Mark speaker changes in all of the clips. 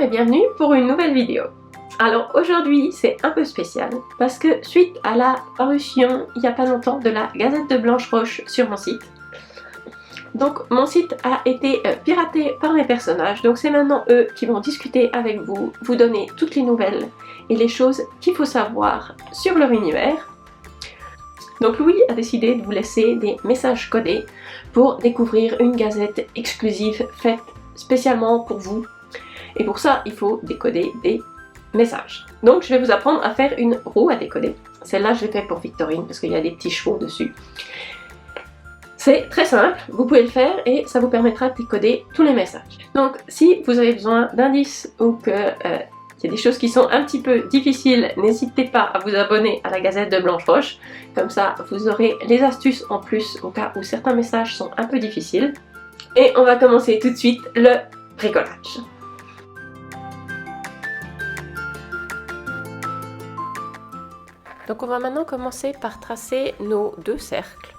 Speaker 1: Bonjour et bienvenue pour une nouvelle vidéo. Alors aujourd'hui c'est un peu spécial parce que suite à la parution il n'y a pas longtemps de la Gazette de Blanche-Roche sur mon site, donc mon site a été piraté par mes personnages, donc c'est maintenant eux qui vont discuter avec vous, vous donner toutes les nouvelles et les choses qu'il faut savoir sur leur univers. Donc Louis a décidé de vous laisser des messages codés pour découvrir une gazette exclusive faite spécialement pour vous. Et pour ça, il faut décoder des messages. Donc je vais vous apprendre à faire une roue à décoder. Celle-là, je l'ai fait pour Victorine parce qu'il y a des petits chevaux dessus. C'est très simple, vous pouvez le faire et ça vous permettra de décoder tous les messages. Donc si vous avez besoin d'indices ou que il y a des choses qui sont un petit peu difficiles, n'hésitez pas à vous abonner à la Gazette de Blanche-Roche. Comme ça, vous aurez les astuces en plus au cas où certains messages sont un peu difficiles. Et on va commencer tout de suite le bricolage. Donc on va maintenant commencer par tracer nos deux cercles.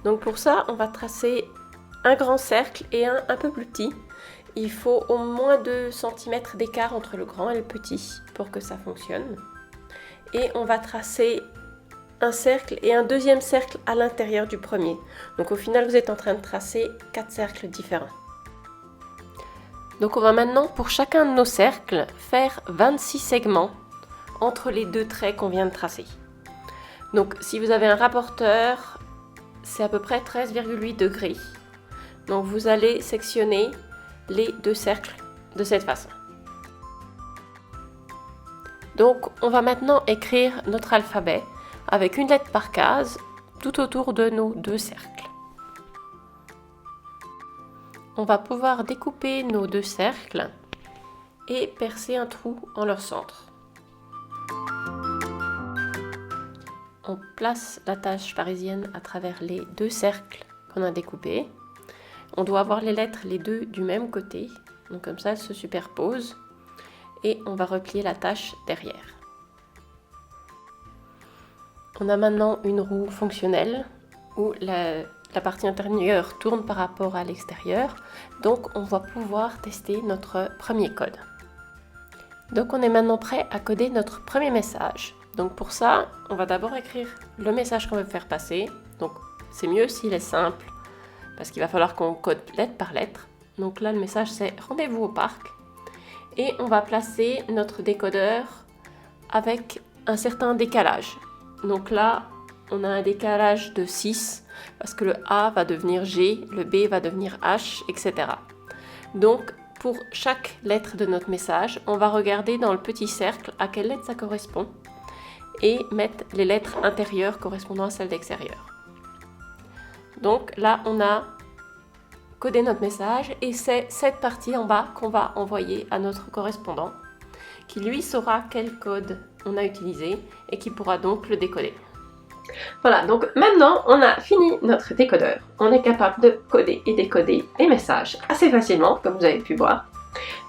Speaker 1: Donc pour ça, on va tracer un grand cercle et un peu plus petit. Il faut au moins 2 cm d'écart entre le grand et le petit pour que ça fonctionne. Et on va tracer un cercle et un deuxième cercle à l'intérieur du premier. Donc au final, vous êtes en train de tracer 4 cercles différents. Donc on va maintenant, pour chacun de nos cercles, faire 26 segments entre les deux traits qu'on vient de tracer. Donc si vous avez un rapporteur, c'est à peu près 13,8 degrés. Donc vous allez sectionner les deux cercles de cette façon. Donc on va maintenant écrire notre alphabet avec une lettre par case tout autour de nos deux cercles. On va pouvoir découper nos deux cercles et percer un trou en leur centre. On place la tâche parisienne à travers les deux cercles qu'on a découpés. On doit avoir les lettres les deux du même côté, donc comme ça elles se superposent et on va replier la tâche derrière. On a maintenant une roue fonctionnelle où la partie intérieure tourne par rapport à l'extérieur, donc on va pouvoir tester notre premier code. Donc on est maintenant prêt à coder notre premier message. Donc pour ça, on va d'abord écrire le message qu'on veut faire passer. Donc c'est mieux s'il est simple, parce qu'il va falloir qu'on code lettre par lettre. Donc là, le message c'est « Rendez-vous au parc ». Et on va placer notre décodeur avec un certain décalage. Donc là, on a un décalage de 6, parce que le A va devenir G, le B va devenir H, etc. Donc pour chaque lettre de notre message, on va regarder dans le petit cercle à quelle lettre ça correspond et mettre les lettres intérieures correspondant à celles d'extérieur. Donc là, on a codé notre message et c'est cette partie en bas qu'on va envoyer à notre correspondant qui lui saura quel code on a utilisé et qui pourra donc le décoder. Voilà, donc maintenant on a fini notre décodeur. On est capable de coder et décoder les messages assez facilement, comme vous avez pu voir.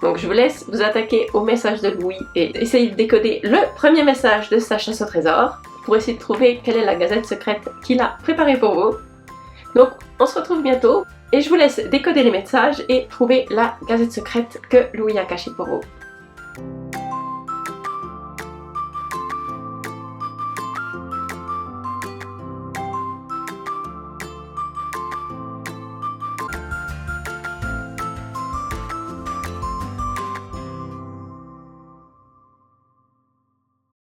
Speaker 1: Donc je vous laisse vous attaquer au message de Louis et essayer de décoder le premier message de sa chasse au trésor pour essayer de trouver quelle est la gazette secrète qu'il a préparée pour vous. Donc on se retrouve bientôt et je vous laisse décoder les messages et trouver la gazette secrète que Louis a cachée pour vous.